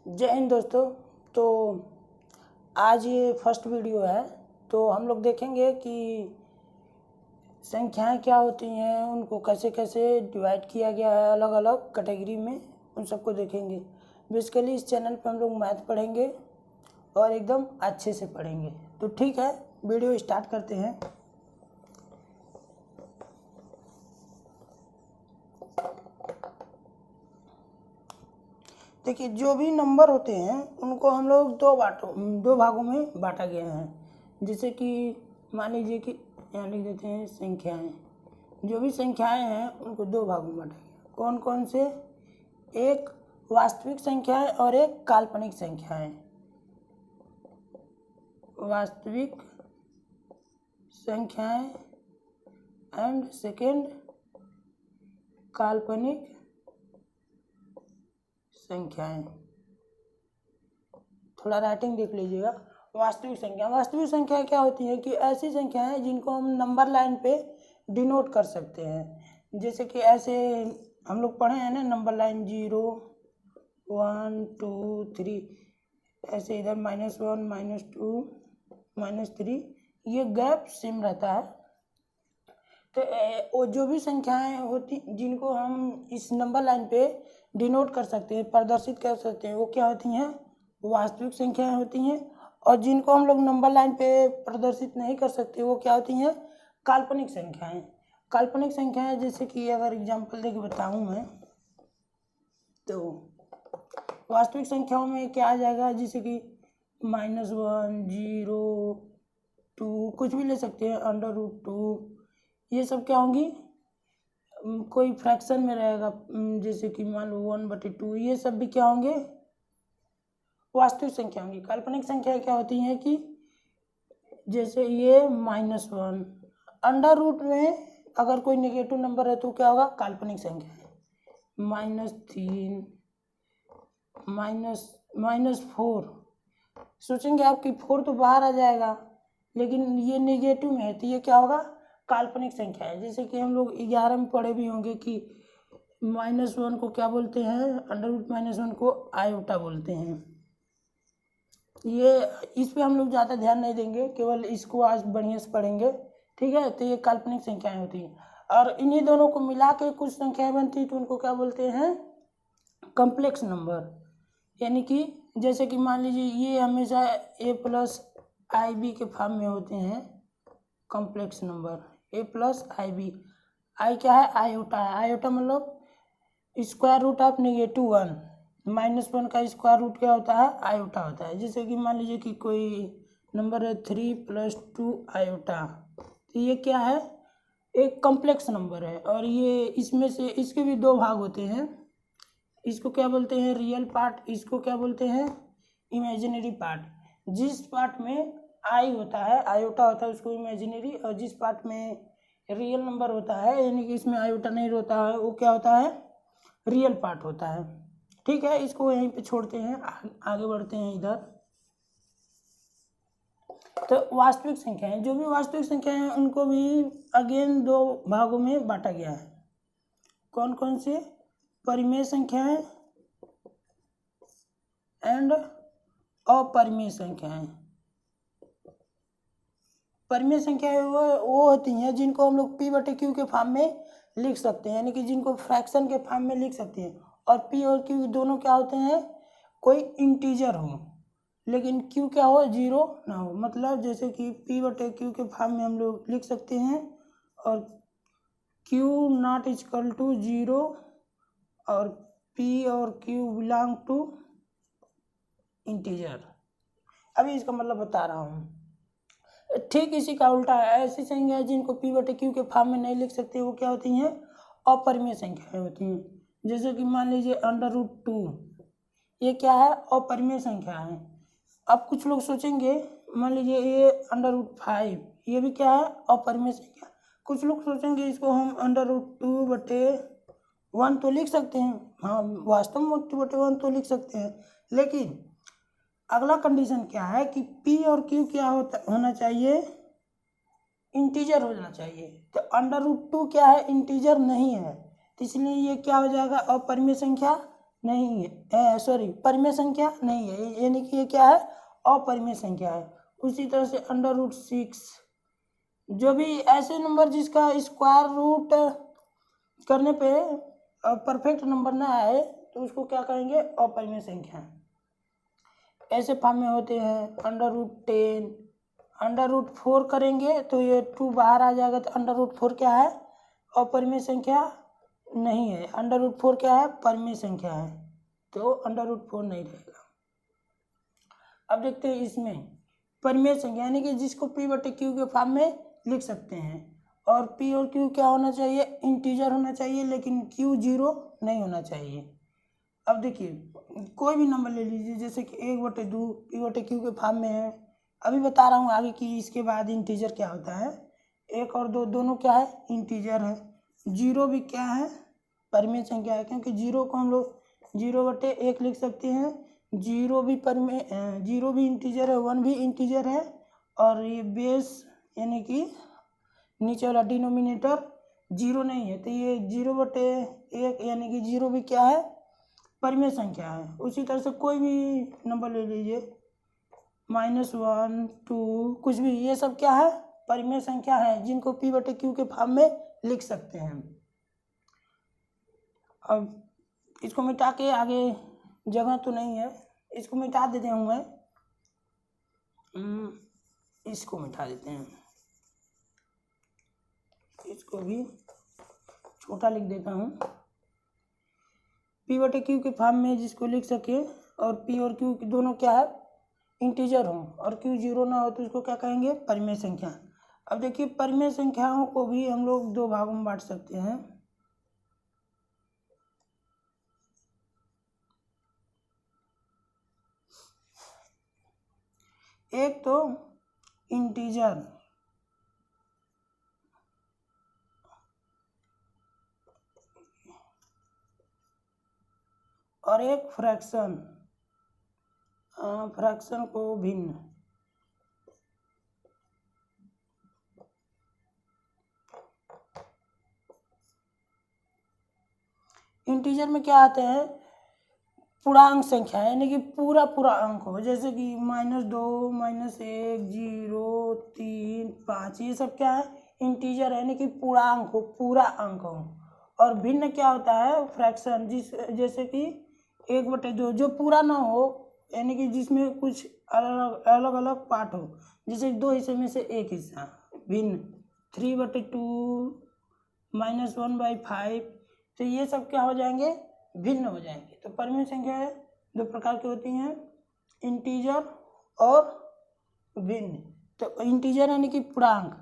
जय हिंद दोस्तों। तो आज ये फर्स्ट वीडियो है। तो हम लोग देखेंगे कि संख्याएं क्या होती हैं, उनको कैसे कैसे डिवाइड किया गया है अलग अलग कैटेगरी में, उन सबको देखेंगे। बेसिकली इस चैनल पे हम लोग मैथ पढ़ेंगे और एकदम अच्छे से पढ़ेंगे। तो ठीक है, वीडियो स्टार्ट करते हैं। देखिए, जो भी नंबर होते हैं उनको हम लोग दो भागों में बांटा गया है। जैसे कि मान लीजिए कि यहाँ लिख देते हैं संख्याएं। जो भी संख्याएं हैं उनको दो भागों में बांटा गया। कौन कौन से? एक वास्तविक संख्याएं और एक काल्पनिक संख्याएं। वास्तविक संख्याएं एंड सेकेंड काल्पनिक संख्याएं। थोड़ा राइटिंग देख लीजिएगा। वास्तविक संख्या क्या होती है कि ऐसी संख्याएं हैं जिनको हम नंबर लाइन पे डिनोट कर सकते हैं। जैसे कि ऐसे हम लोग पढ़े हैं ना, नंबर लाइन 0 1 2 3, ऐसे इधर -1 -2 -3, ये गैप सेम रहता है। तो वो जो भी संख्याएं होती जिनको हम इस नंबर लाइन पे डिनोट कर सकते हैं, प्रदर्शित कर सकते हैं, वो क्या होती हैं? वास्तविक संख्याएं होती हैं। और जिनको हम लोग नंबर लाइन पे प्रदर्शित नहीं कर सकते, वो क्या होती हैं? काल्पनिक संख्याएं। काल्पनिक संख्याएं जैसे कि अगर एग्जांपल देके बताऊं मैं, तो वास्तविक संख्याओं में क्या आ जाएगा? जैसे कि -1 0 2, कुछ भी ले सकते हैं, √2, ये सब क्या होंगी? कोई फ्रैक्शन में रहेगा, जैसे कि मान लो 1/2, ये सब भी क्या होंगे? वास्तविक संख्या होंगी। काल्पनिक संख्या क्या होती है कि जैसे ये -1, अंडर रूट में अगर कोई नेगेटिव नंबर है तो क्या होगा? काल्पनिक संख्या है। -3 -4, सोचेंगे आप कि 4 तो बाहर आ जाएगा, लेकिन ये नेगेटिव में है तो ये क्या होगा? काल्पनिक संख्या है। जैसे कि हम लोग 11 में पढ़े भी होंगे कि -1 को क्या बोलते हैं? अंडर रूट -1 को आयोटा बोलते हैं। ये इस पे हम लोग ज़्यादा ध्यान नहीं देंगे, केवल इसको आज बढ़िया से पढ़ेंगे, ठीक है। तो ये काल्पनिक संख्याएं होती हैं और इन्हीं दोनों को मिला के कुछ संख्याएं बनती हैं, तो उनको क्या बोलते हैं? Complex number. यानी कि जैसे कि मान लीजिए ये हमेशा a+ib के फॉर्म में होते हैं। Complex number a+ib। आई क्या है? आयोटा है। आयोटा मतलब √1। -1 का स्क्वायर रूट क्या होता है? आयोटा होता है। जैसे कि मान लीजिए कि कोई नंबर है 3 + 2 आयोटा, तो ये क्या है? एक कॉम्प्लेक्स नंबर है। और ये इसमें से इसके भी दो भाग होते हैं। इसको क्या बोलते हैं? Real part. इसको क्या बोलते हैं? Imaginary part. जिस पार्ट में आई होता है, आयोटा होता है, उसको इमेजिनरी, और जिस पार्ट में रियल नंबर होता है, यानी कि इसमें आयोटा नहीं होता है, वो क्या होता है? रियल पार्ट होता है। ठीक है, इसको यहीं पे छोड़ते हैं, आगे बढ़ते हैं इधर। तो वास्तविक संख्याएं, जो भी वास्तविक संख्याएं हैं उनको भी अगेन दो भागों में बांटा गया है। कौन कौन से? परिमेय संख्याएं एंड अपरिमेय संख्याएं। परिमेय संख्याएं वो होती हैं जिनको हम लोग p/q के फॉर्म में लिख सकते हैं, यानी कि जिनको फ्रैक्शन के फॉर्म में लिख सकते हैं। और p और q दोनों क्या होते हैं? कोई इंटीजर हो, लेकिन q क्या हो? 0 ना हो। मतलब जैसे कि p/q के फॉर्म में हम लोग लिख सकते हैं, और q ≠ 0 और p और q बिलोंग टू इंटीजर। अभी इसका मतलब बता रहा हूँ। ठीक इसी का उल्टा है। ऐसी संख्या जिनको p/q के फॉर्म में नहीं लिख सकते, वो क्या होती हैं? अपरिमेय संख्याएं होती हैं। जैसे कि मान लीजिए √2, ये क्या है? अपरिमेय संख्या है। अब कुछ लोग सोचेंगे, मान लीजिए ये √5, ये भी क्या है? अपरिमेय संख्या। कुछ लोग सोचेंगे इसको हम √2/1 तो लिख सकते हैं। हाँ, वास्तव में 2/1 तो लिख सकते हैं, लेकिन अगला कंडीशन क्या है कि p और q क्या होना चाहिए? इंटीजर होना चाहिए। तो √2 क्या है? इंटीजर नहीं है, तो इसलिए ये क्या हो जाएगा? अपरिमेय संख्या नहीं है, सॉरी परिमेय संख्या नहीं है, यानी कि ये क्या है, अपरिमेय संख्या है। उसी तरह से √6, जो भी ऐसे नंबर जिसका स्क्वायर रूट करने पे परफेक्ट नंबर ना आए तो उसको क्या कहेंगे, अपरिमेय संख्या। ऐसे फॉर्म में होते हैं √10, √4 करेंगे तो ये 2 बाहर आ जाएगा, तो √4 क्या है, अपरिमेय संख्या नहीं है। √4 क्या है, परिमेय संख्या है, तो √4 नहीं रहेगा। अब देखते हैं इसमें परिमेय संख्या, यानी कि जिसको p/q के फॉर्म में लिख सकते हैं, और p और q क्या होना चाहिए, इंटीजर होना चाहिए, लेकिन q 0 नहीं होना चाहिए। अब देखिए कोई भी नंबर ले लीजिए, जैसे कि 1/2 p/q के फॉर्म में है। अभी बता रहा हूँ आगे कि इसके बाद इंटीजर क्या होता है। 1 और 2 दोनों क्या है, इंटीजर है। 0 भी क्या है, परिमेय संख्या है, क्योंकि 0 को हम लोग 0/1 लिख सकते हैं। 0 भी इंटीजर है, 1 भी इंटीजर है, और ये बेस यानी कि नीचे वाला डिनोमिनेटर 0 नहीं है, तो ये 0/1 यानी कि 0 भी क्या है, परिमेय संख्या है। उसी तरह से कोई भी नंबर ले लीजिए, -1, 2 कुछ भी, ये सब क्या है, परिमेय संख्या है, जिनको p/q के फॉर्म में लिख सकते हैं। अब इसको मिटा के, आगे जगह तो नहीं है, इसको मिटा देते हूँ मैं, इसको मिटा देते हैं, इसको भी छोटा लिख देता हूँ। p/q के फॉर्म में जिसको लिख सके, और p और q दोनों क्या है, इंटीजर हो, और q 0 ना हो तो उसको क्या कहेंगे, परिमेय संख्या। अब देखिए परिमेय संख्याओं को भी हम लोग 2 भागों में बांट सकते हैं। एक तो इंटीजर, और एक फ्रैक्शन, फ्रैक्शन को भिन्न। इंटीजर में क्या आते हैं, पूर्णांक संख्या, यानी कि पूरा अंक हो, जैसे कि -2, -1, 0, 3, 5, ये सब क्या है, इंटीजर है, यानी कि पूर्णांक हो, पूरा अंक हो। और भिन्न क्या होता है, फ्रैक्शन, जैसे कि 1/2 जो पूरा ना हो, यानी कि जिसमें कुछ अलग अलग पार्ट हो, जैसे 2 हिस्से में से एक हिस्सा, भिन्न। 3/2, -1/5, तो ये सब क्या हो जाएंगे, भिन्न हो जाएंगे। तो परिमेय संख्या 2 प्रकार की होती हैं, इंटीजर और भिन्न। तो इंटीजर यानी कि पूर्णांक।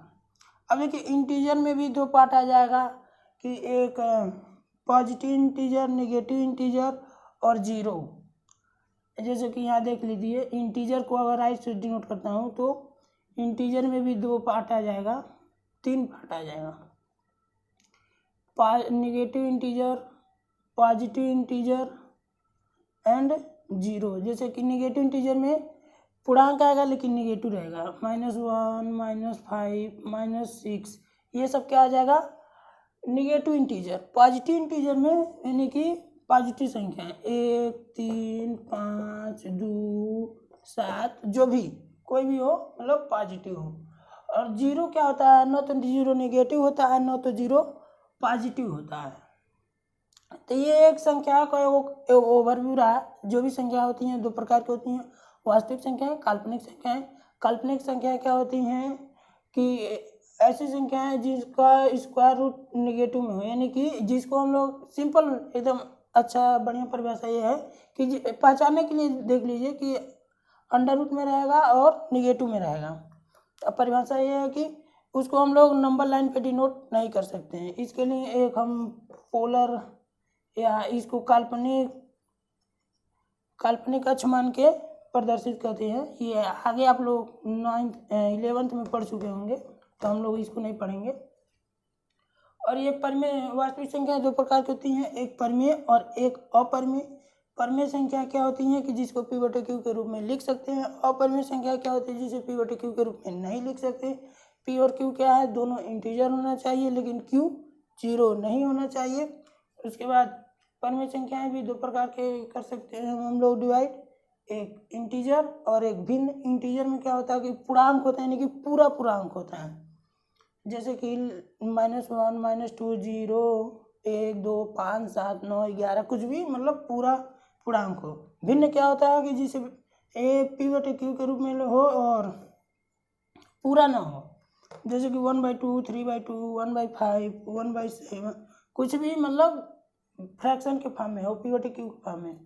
अब देखिए इंटीजर में भी 2 पार्ट आ जाएगा, कि एक पॉजिटिव इंटीजर, नेगेटिव इंटीजर, और 0। जैसे कि यहाँ देख लीजिए, इंटीजर को अगर राइट से डिनोट करता हूँ तो इंटीजर में भी 2 पार्ट आ जाएगा, 3 पार्ट आ जाएगा, negative integer, positive integer and 0। जैसे कि नेगेटिव इंटीजर में पूर्णांक आएगा लेकिन नेगेटिव रहेगा, -1, -5, -6, ये सब क्या आ जाएगा, नेगेटिव इंटीजर। पॉजिटिव इंटीजर में यानी कि पॉजिटिव संख्या 1, 3, 5, 2, 7, जो भी कोई भी हो, मतलब पॉजिटिव हो। और 0 क्या होता है, न तो 0 नेगेटिव होता है, न तो 0 पॉजिटिव होता है। तो ये एक संख्या का ओवरव्यू रहा। जो भी संख्या होती हैं 2 प्रकार की होती हैं, वास्तविक संख्याएं, काल्पनिक संख्याएं। काल्पनिक संख्याएं क्या होती हैं कि ऐसी संख्याएं जिसका स्क्वायर रूट नेगेटिव में हो, यानी कि जिसको हम लोग सिंपल एकदम अच्छा बढ़िया परिभाषा ये है कि पहचानने के लिए देख लीजिए कि अंडर रूट में रहेगा और नेगेटिव में रहेगा। अब परिभाषा ये है कि उसको हम लोग नंबर लाइन पे डिनोट नहीं कर सकते हैं। इसके लिए एक हम पोलर या इसको काल्पनिक अक्ष मान के प्रदर्शित करते हैं। ये आगे आप लोग 11th में पढ़ चुके होंगे, तो हम लोग इसको नहीं पढ़ेंगे। और ये परिमेय वास्तविक संख्या 2 प्रकार की होती हैं, एक परिमेय और एक अपरिमेय। परिमेय संख्या क्या होती हैं कि जिसको p/q के रूप में लिख सकते हैं। अपरिमेय संख्या क्या होती है जिसे p/q के रूप में नहीं लिख सकते। p और q क्या है, दोनों इंटीजर होना चाहिए, लेकिन q 0 नहीं होना चाहिए। उसके बाद परमेय संख्याएं भी दो प्रकार के कर सकते हैं हम लोग डिवाइड, एक इंटीजर और एक भिन्न। इंटीजर में क्या होता है कि पूर्णांक होता है, यानी कि पूरा पूर्णांक होता है, जैसे कि -1 -2 0 1 2 5 7 9 11 कुछ भी, मतलब पूरा पूर्णांक हो। भिन्न क्या होता है कि जिसे ए p/q के रूप में हो और पूरा ना हो, जैसे कि 1/2 3/2 1/5 1/7 कुछ भी, मतलब फ्रैक्शन के फॉर्म में हो, p/q के फॉर्म में।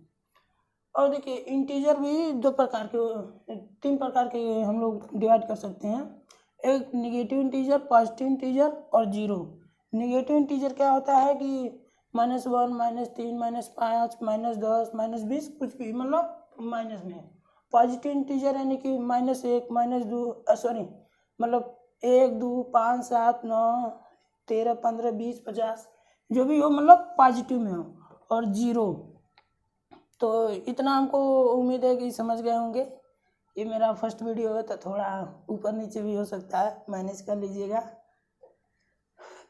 और देखिए इंटीजर भी तीन प्रकार के हम लोग डिवाइड कर सकते हैं, एक निगेटिव इंटीजर, पॉजिटिव इंटीजर और जीरो। निगेटिव इंटीजर क्या होता है कि -1 -3 -5 -10 -20 कुछ भी, मतलब माइनस में। पॉजिटिव इंटीजर यानी कि -1 -2 सॉरी मतलब 1 2 5 7 9 13 15 20 50 जो भी हो, मतलब पॉजिटिव में हो, और जीरो। तो इतना हमको उम्मीद है कि समझ गए होंगे। ये मेरा फर्स्ट वीडियो है तो थोड़ा ऊपर नीचे भी हो सकता है, मैनेज कर लीजिएगा।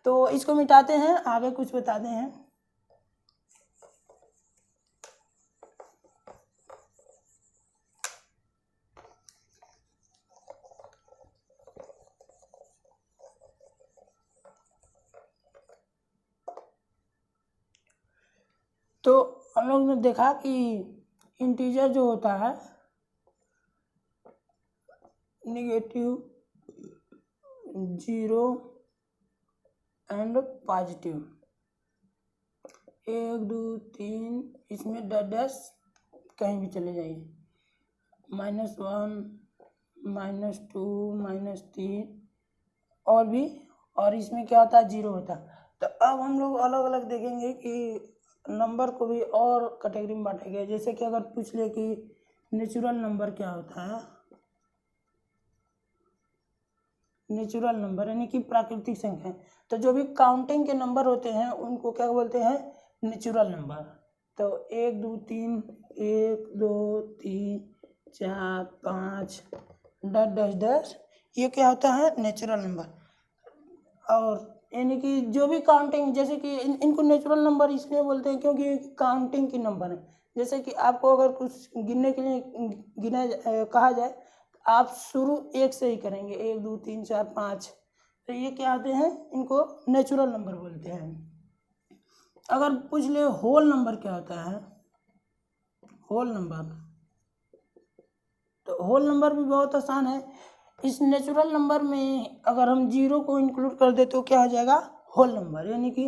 तो इसको मिटाते हैं, आगे कुछ बताते हैं। तो हम लोग ने देखा कि इंटीजर जो होता है निगेटिव, जीरो एंड पॉजिटिव, 1 2 3 इसमें डैश कहीं भी चले जाइए, -1 -2 -3 और भी, और इसमें क्या होता है जीरो होता है। तो अब हम लोग अलग अलग देखेंगे कि नंबर को भी और कैटेगरी में बांटेंगे। जैसे कि अगर पूछ ले कि नेचुरल नंबर क्या होता है, नेचुरल नंबर यानी कि प्राकृतिक संख्या, तो जो भी काउंटिंग के नंबर होते हैं उनको क्या बोलते हैं, नेचुरल नंबर। तो 1 2 3 1 2 3 4 5 डैश डैश ये क्या होता है, नेचुरल नंबर। और यानी कि जो भी काउंटिंग, जैसे कि इनको नेचुरल नंबर इसलिए बोलते हैं क्योंकि काउंटिंग की नंबर है। जैसे कि आपको अगर कुछ गिनने के लिए कहा जाए, आप शुरू 1 से ही करेंगे, 1 2 3 4 5, तो ये क्या आते हैं, इनको नेचुरल नंबर बोलते हैं। अगर पूछ ले होल नंबर क्या होता है, होल नंबर, तो होल नंबर भी बहुत आसान है। इस नेचुरल नंबर में अगर हम जीरो को इंक्लूड कर दे तो क्या हो जाएगा, होल नंबर, यानी कि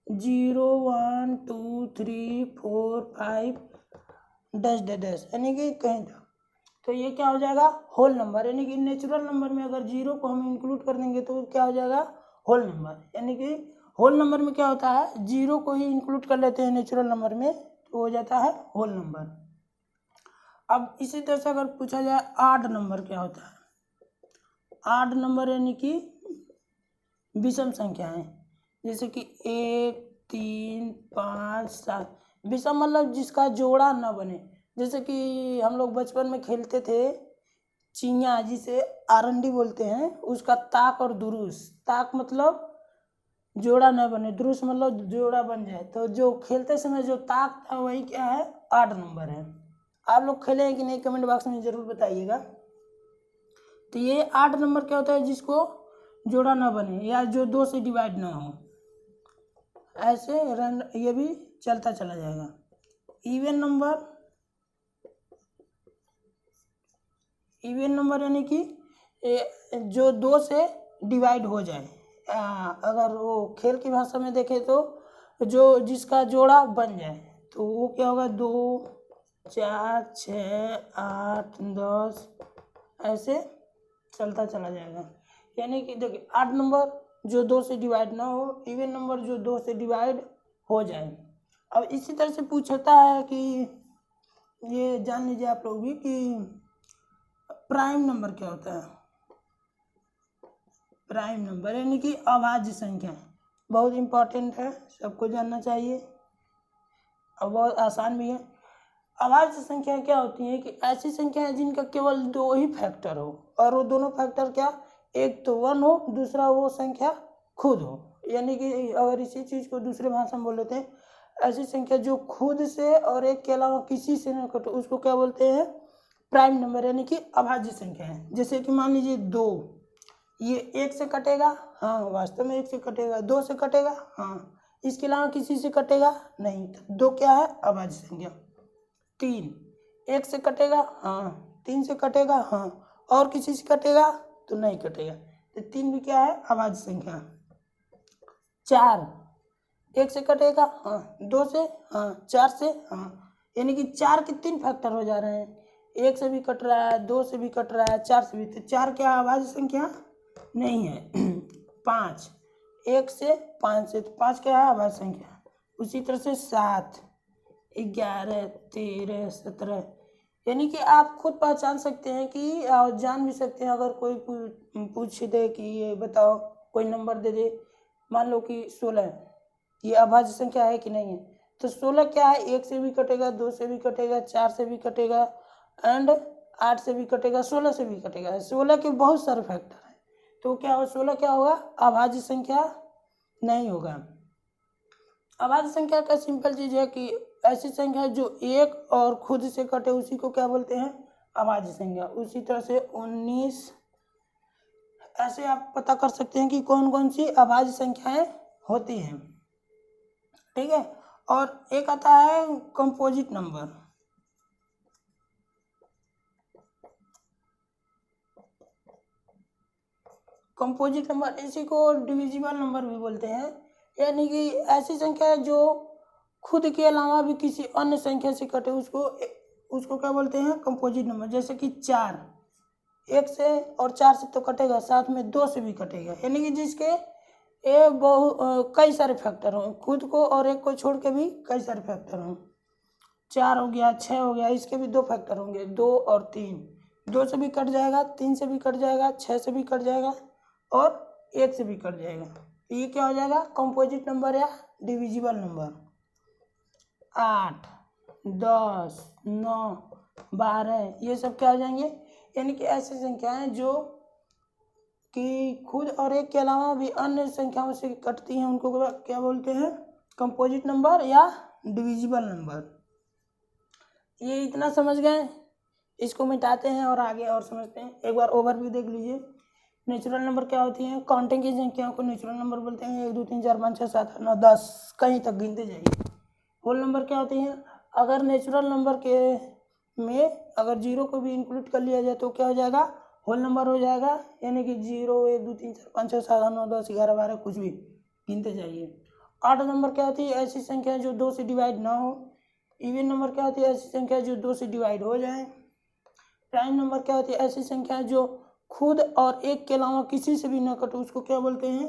0 1 2 3 4 5 डैश डैश यानी कि कहीं तक, तो ये क्या हो जाएगा, होल नंबर। यानी कि नेचुरल नंबर में अगर जीरो को हम इंक्लूड कर देंगे तो क्या हो जाएगा, होल नंबर। यानी कि होल नंबर में क्या होता है, जीरो को ही इंक्लूड कर लेते हैं नेचुरल नंबर में तो हो जाता है होल नंबर। अब इसी तरह से अगर पूछा जाए आड नंबर क्या होता है, आड नंबर यानी कि विषम संख्याएं, जैसे कि 1 3 5 7, विषम मतलब जिसका जोड़ा न बने। जैसे कि हम लोग बचपन में खेलते थे चिंया, जिसे आरंडी बोलते हैं, उसका ताक और दुरुस, ताक मतलब जोड़ा न बने, दुरुस मतलब जोड़ा बन जाए, तो जो खेलते समय जो ताक था वही क्या है, आड नंबर है। आप लोग खेले हैं कि नहीं, कमेंट बॉक्स में जरूर बताइएगा। तो ये 8 नंबर क्या होता है, जिसको जोड़ा ना बने या जो 2 से डिवाइड ना हो, ऐसे ये भी चलता चला जाएगा। इवन नंबर, इवन नंबर यानी कि जो 2 से डिवाइड हो जाए, अगर वो खेल की भाषा में देखें तो जो जिसका जोड़ा बन जाए, तो वो क्या होगा, 2 4 6 8 10 ऐसे चलता चला जाएगा। यानी कि देखिए 8 नंबर जो 2 से डिवाइड ना हो, इवन नंबर जो 2 से डिवाइड हो जाए। अब इसी तरह से पूछता है कि ये जान लीजिए आप लोग भी कि प्राइम नंबर क्या होता है। प्राइम नंबर यानी कि अभाज्य संख्या, बहुत इंपॉर्टेंट है, सबको जानना चाहिए और बहुत आसान भी है। अभाज्य संख्या क्या होती है कि ऐसी संख्या है जिनका केवल 2 ही फैक्टर हो, और वो दोनों फैक्टर क्या, एक तो 1 हो, दूसरा वो संख्या खुद हो। यानी कि अगर इसी चीज़ को दूसरे भाषा में बोल लेते हैं, ऐसी संख्या जो खुद से और एक के अलावा किसी से न कटे उसको क्या बोलते हैं, प्राइम नंबर, यानी कि अभाज्य संख्या है। जैसे कि मान लीजिए 2, ये 1 से कटेगा, हाँ वास्तव में 1 से कटेगा। 2 से कटेगा, हाँ, इसके अलावा किसी से कटेगा नहीं, तो 2 क्या है, अभाज्य संख्या। 3 1 से कटेगा, हाँ, 3 से कटेगा, हाँ, और किसी से कटेगा तो नहीं कटेगा, तो 3 भी क्या है, अभाज्य संख्या। 4 1 से कटेगा, हाँ, 2 से, हाँ, 4 से, हाँ, यानी कि 4 के 3 फैक्टर हो जा रहे हैं, 1 से भी कट रहा है, 2 से भी कट रहा है, 4 से भी, तो 4 क्या अभाज्य संख्या नहीं है। 5 1 से 5 से, तो 5 क्या है, अभाज्य संख्या। उसी तरह से 7 11 13 17, यानी कि आप खुद पहचान सकते हैं कि, और जान भी सकते हैं, अगर कोई पूछ दे कि ये बताओ, कोई नंबर दे दे, मान लो कि 16, ये अभाज्य संख्या है कि नहीं है, तो 16 क्या है, 1 से भी कटेगा, 2 से भी कटेगा, 4 से भी कटेगा, एंड 8 से भी कटेगा, 16 से भी कटेगा। 16 के बहुत सारे फैक्टर हैं, तो क्या हो, 16 क्या होगा, अभाज्य संख्या नहीं होगा। अभाज्य संख्या का सिंपल चीज है कि ऐसी संख्या जो एक और खुद से कटे उसी को क्या बोलते हैं, अभाज्य संख्या। उसी तरह से 19, ऐसे आप पता कर सकते हैं कि कौन कौन सी अभाज्य संख्याएं होती हैं, ठीक है। और एक आता है कंपोजिट नंबर। कंपोजिट नंबर, इसी को डिविजिबल नंबर भी बोलते हैं, यानी कि ऐसी संख्या है जो खुद के अलावा भी किसी अन्य संख्या से कटे उसको क्या बोलते हैं, कंपोजिट नंबर। जैसे कि 4 1 से और 4 से तो कटेगा, साथ में 2 से भी कटेगा, यानी कि जिसके कई सारे फैक्टर हों, खुद को और एक को छोड़ के भी कई सारे फैक्टर हों। 4 हो गया, 6 हो गया, इसके भी 2 फैक्टर होंगे, 2 और 3, 2 से भी कट जाएगा, 3 से भी कट जाएगा, 6 से भी कट जाएगा, और 1 से भी कट जाएगा, तो ये क्या हो जाएगा, कंपोजिट नंबर या डिविजिबल नंबर। 8 10 9 12, ये सब क्या हो जाएंगे, यानी कि ऐसी संख्याएं जो कि खुद और एक के अलावा भी अन्य संख्याओं से कटती हैं, उनको क्या बोलते हैं, कंपोजिट नंबर या डिविजिबल नंबर। ये इतना समझ गए, इसको मिटाते हैं और आगे और समझते हैं। एक बार ओवरव्यू देख लीजिए। नेचुरल नंबर क्या होती हैं, काउंटिंग की संख्याओं को नेचुरल नंबर बोलते हैं। 1 2 3 4 5 6 7 8 9 10, कहीं तक गिनते जाइए। होल नंबर क्या होती हैं, अगर नेचुरल नंबर के में अगर 0 को भी इंक्लूड कर लिया जाए तो क्या हो जाएगा, होल नंबर हो जाएगा, यानी कि 0 1 2 3 4 5 6 7 8 9 10 11 12, कुछ भी गिनते जाइए। 8 नंबर क्या होती है, ऐसी संख्या जो 2 से डिवाइड ना हो। इवन नंबर क्या होती है, ऐसी संख्या जो 2 से डिवाइड हो जाए। प्राइम नंबर क्या होती है, ऐसी संख्या जो खुद और एक के अलावा किसी से भी ना कटे, उसको क्या बोलते हैं,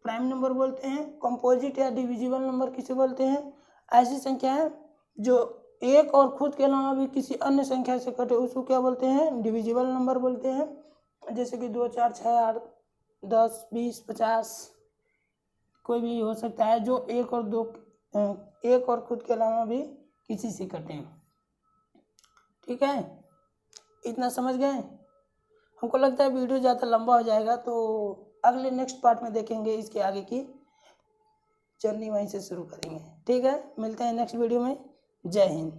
प्राइम नंबर बोलते हैं। कंपोजिट या डिविजिबल नंबर किसे बोलते हैं, ऐसी संख्याएं जो एक और खुद के अलावा भी किसी अन्य संख्या से कटे, उसको क्या बोलते हैं, डिविजिबल नंबर बोलते हैं। जैसे कि 2 4 6 8 10 20 50, कोई भी हो सकता है जो एक और खुद के अलावा भी किसी से कटे, ठीक है। इतना समझ गए। हमको लगता है वीडियो ज़्यादा लंबा हो जाएगा, तो अगले नेक्स्ट पार्ट में देखेंगे, इसके आगे की जर्नी वहीं से शुरू करेंगे, ठीक है। मिलते हैं नेक्स्ट वीडियो में। जय हिंद।